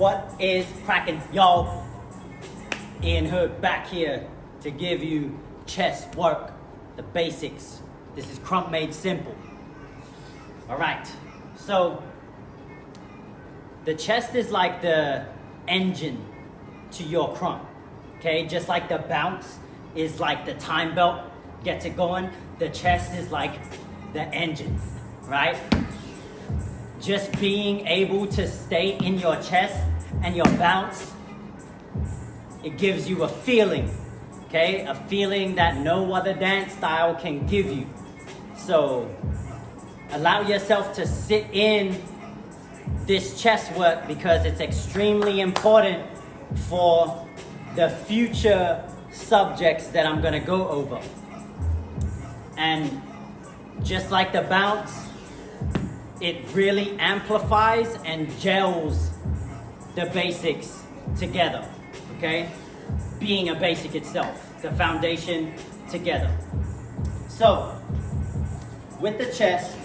What is cracking, y'all? Ian Hood back here to give you chest work, the basics. This is Krump made simple. All right, so the chest is like the engine to your Krump, okay? Just like the bounce is like the time belt gets it going, the chest is like the engine, right? Just being able to stay in your chest and your bounce, it gives you a feeling, okay? A feeling that no other dance style can give you. So allow yourself to sit in this chest work because it's extremely important for the future subjects that I'm gonna go over. And just like the bounce, it really amplifies and gels the basics together, okay? Being a basic itself, the foundation together. So, with the chest,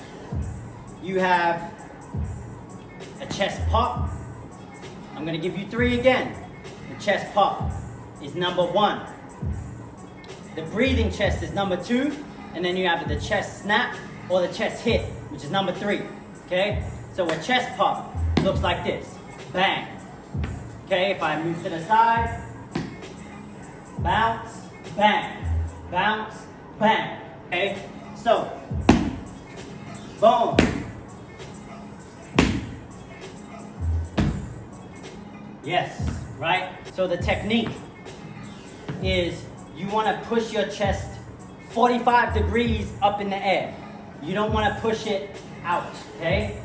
you have a chest pop. I'm gonna give you 3 again. The chest pop is number 1. The breathing chest is number 2. And then you have the chest snap or the chest hit, which is number 3, okay? So a chest pop looks like this, bang. Okay, if I move to the side, bounce, bang, bounce, bang, okay? So, boom. Yes, right? So the technique is you wanna push your chest 45 degrees up in the air. You don't want to push it out, okay?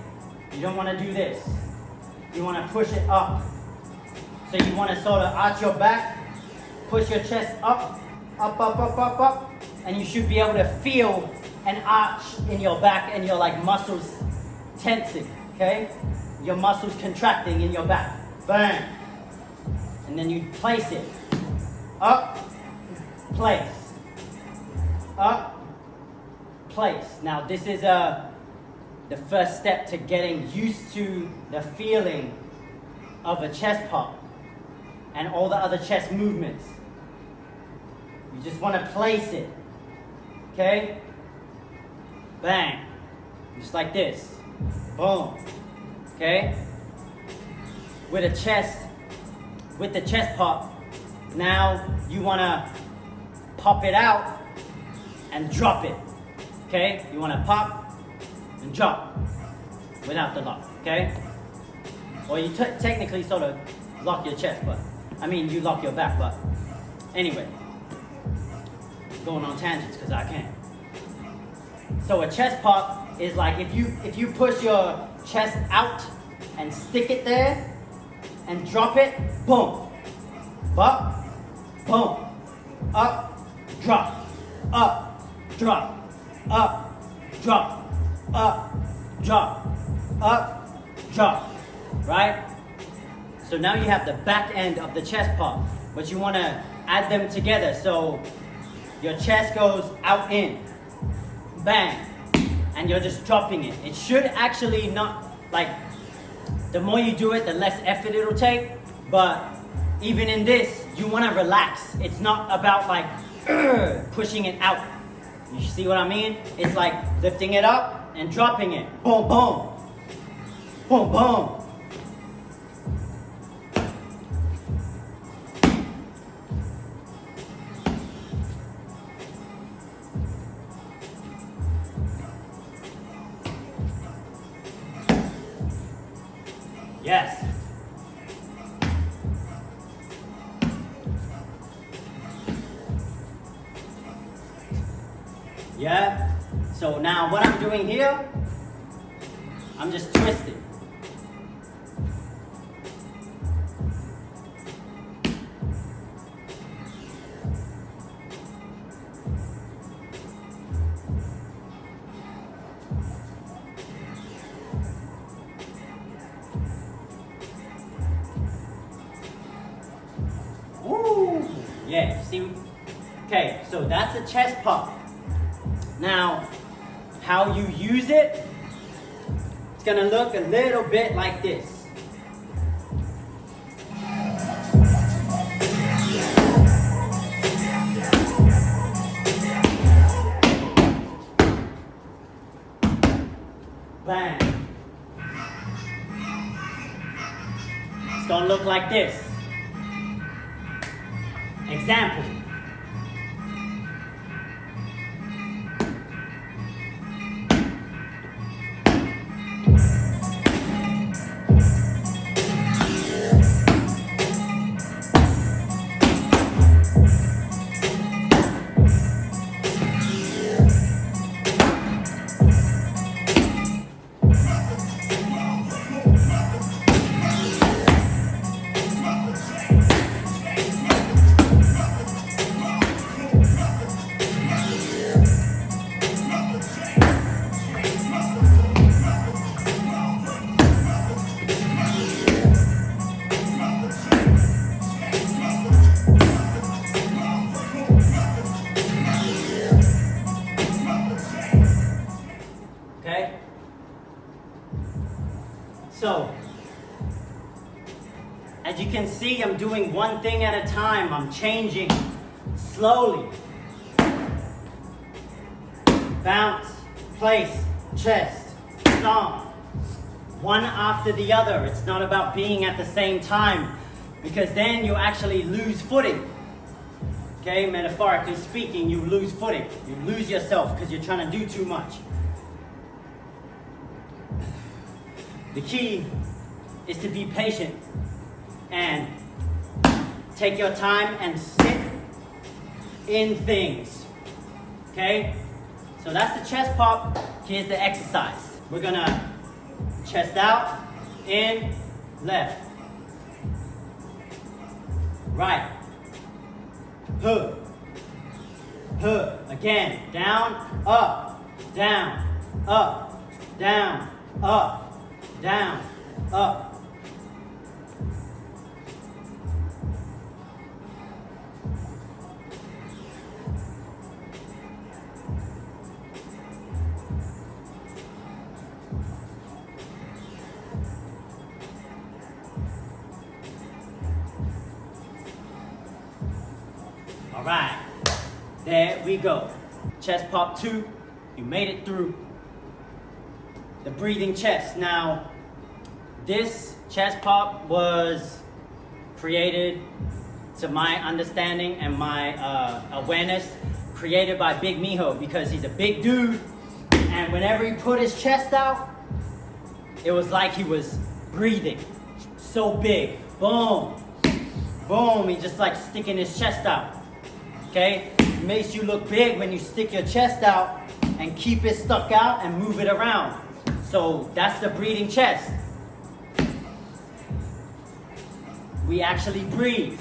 You don't want to do this. You want to push it up. So you want to sort of arch your back, push your chest up, up, up, up, up, up, and you should be able to feel an arch in your back and your like muscles tensing, okay? Your muscles contracting in your back. Bang. And then you place it. Up, place. Up, place. Now this is the first step to getting used to the feeling of a chest pop and all the other chest movements. You just want to place it, okay? Bang, just like this, boom, okay? With the chest pop, now you want to pop it out and drop it, okay? You want to pop and drop without the lock, okay? Or you technically sort of lock your chest, but I mean you lock your back, but anyway, going on tangents because I can. So a chest pop is like if you push your chest out and stick it there and drop it, boom, up, boom, up, drop, up, drop, up, drop, up, drop, up, drop, right? So now you have the back end of the chest pop, but you want to add them together. So your chest goes out in, bang, and you're just dropping it. It should actually not, like, the more you do it, the less effort it'll take, but even in this, you want to relax. It's not about like pushing it out. You see what I mean? It's like lifting it up and dropping it. Boom, boom. Boom, boom. Yes. Yeah. So now what I'm doing here, I'm just twisting. Woo! Yeah, see? Okay, so that's a chest pop. Now, how you use it, it's gonna look a little bit like this. It's gonna look like this. Example. Okay? So, as you can see, I'm doing one thing at a time. I'm changing slowly. Bounce, place, chest, stomp. One after the other. It's not about being at the same time, because then you actually lose footing. Okay, metaphorically speaking, you lose footing. You lose yourself because you're trying to do too much. The key is to be patient and take your time and sit in things. Okay? So that's the chest pop. Here's the exercise. We're gonna chest out, in, left, right, huh, huh. Again, down, up, down, up, down, up, down, up. All right, there we go. Chest pop 2, you made it through. The breathing chest. Now, this chest pop was created, to my understanding and my awareness, created by Big Mijo, because he's a big dude, and whenever he put his chest out, it was like he was breathing. So big. Boom. Boom. He just like sticking his chest out. Okay? It makes you look big when you stick your chest out and keep it stuck out and move it around. So that's the breathing chest. We actually breathe.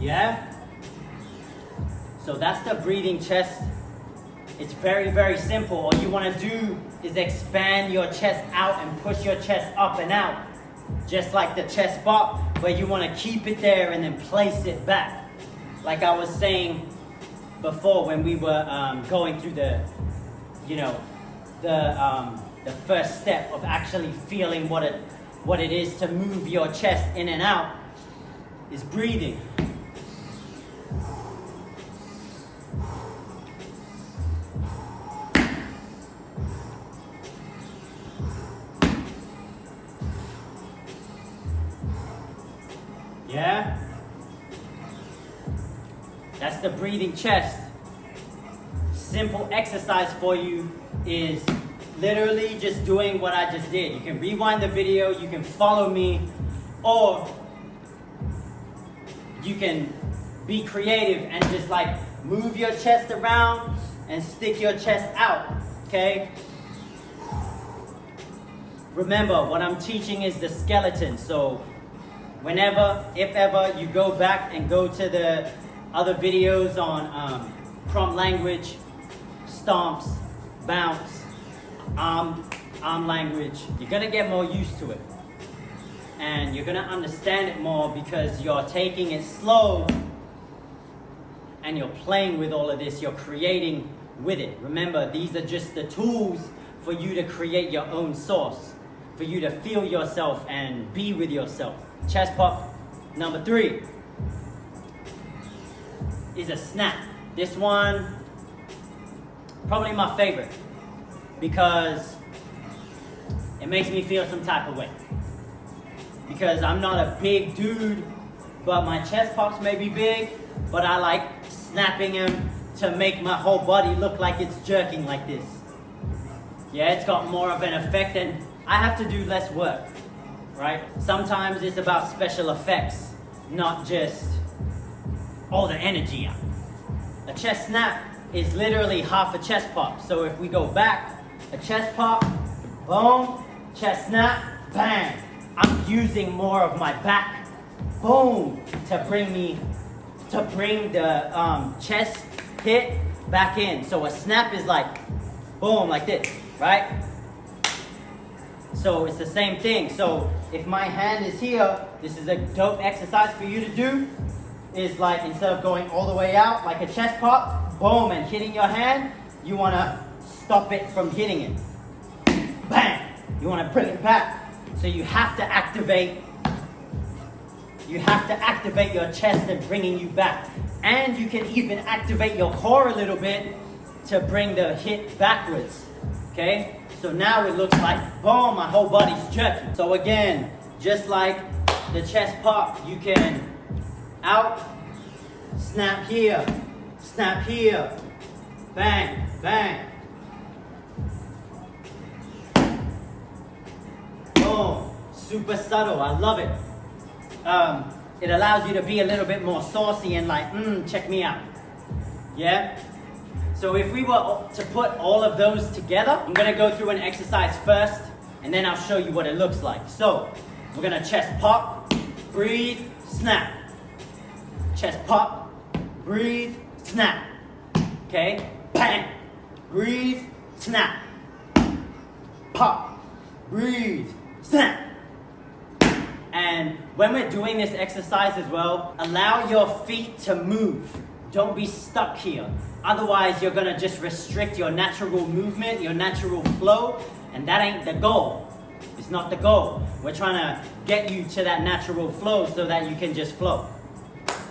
Yeah? So that's the breathing chest. It's very, very simple. All you want to do is expand your chest out and push your chest up and out. Just like the chest pop, but you want to keep it there and then place it back. Like I was saying before when we were going through the first step of actually feeling what it is to move your chest in and out is breathing. Yeah? That's the breathing chest. Simple exercise for you is literally just doing what I just did. You can rewind the video, you can follow me, or you can be creative and just like move your chest around and stick your chest out, okay? Remember, what I'm teaching is the skeleton, so whenever, if ever, you go back and go to the other videos on Krump language, stomps, bounce, arm language, you're gonna get more used to it. And you're gonna understand it more because you're taking it slow and you're playing with all of this, you're creating with it. Remember, these are just the tools for you to create your own source, for you to feel yourself and be with yourself. Chest pop number 3 is a snap. This one, probably my favorite because it makes me feel some type of way. Because I'm not a big dude, but my chest pops may be big, but I like snapping them to make my whole body look like it's jerking like this. Yeah, it's got more of an effect and I have to do less work, right? Sometimes it's about special effects, not just all the energy out. A chest snap is literally half a chest pop. So if we go back, a chest pop, boom, chest snap, bang. I'm using more of my back, boom, to bring the chest hit back in. So a snap is like, boom, like this, right? So it's the same thing. So if my hand is here, this is a dope exercise for you to do, is like instead of going all the way out like a chest pop, boom, and hitting your hand, you want to stop it from hitting it. Bang! You want to bring it back. So you have to activate your chest and bringing you back. And you can even activate your core a little bit to bring the hit backwards. Okay? So now it looks like, boom, my whole body's jerking. So again, just like the chest pop, you can out, snap here, bang, bang. Boom, super subtle, I love it. It allows you to be a little bit more saucy and like, check me out. Yeah? So if we were to put all of those together, I'm gonna go through an exercise first, and then I'll show you what it looks like. So, we're gonna chest pop, breathe, snap. Chest pop, breathe, snap. Okay? Bang! Breathe, snap. Pop, breathe, snap. And when we're doing this exercise as well, allow your feet to move. Don't be stuck here. Otherwise, you're gonna just restrict your natural movement, your natural flow, and that ain't the goal. It's not the goal. We're trying to get you to that natural flow so that you can just flow.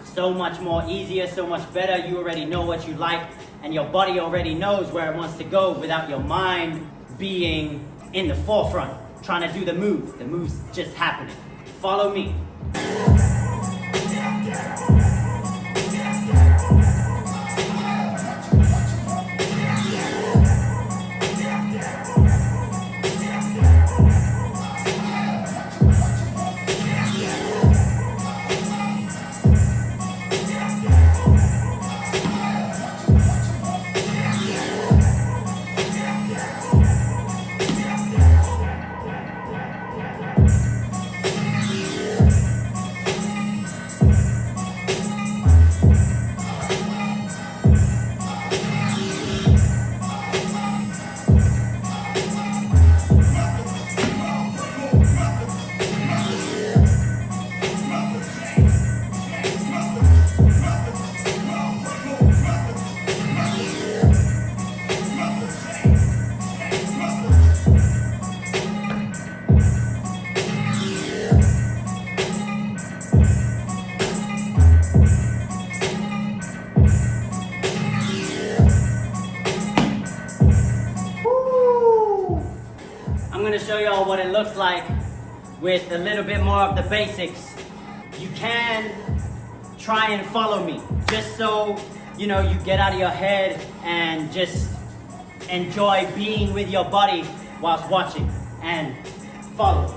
So much more easier, so much better. You already know what you like, and your body already knows where it wants to go without your mind being in the forefront, trying to do the move. The move's just happening. Follow me. I'm gonna show y'all what it looks like with a little bit more of the basics. You can try and follow me, just so you know you get out of your head and just enjoy being with your body whilst watching, and follow.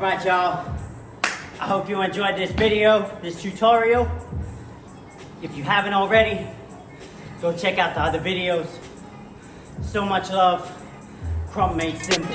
right, y'all. I hope you enjoyed this video, this tutorial. If you haven't already, go check out the other videos. So much love. Krump made simple.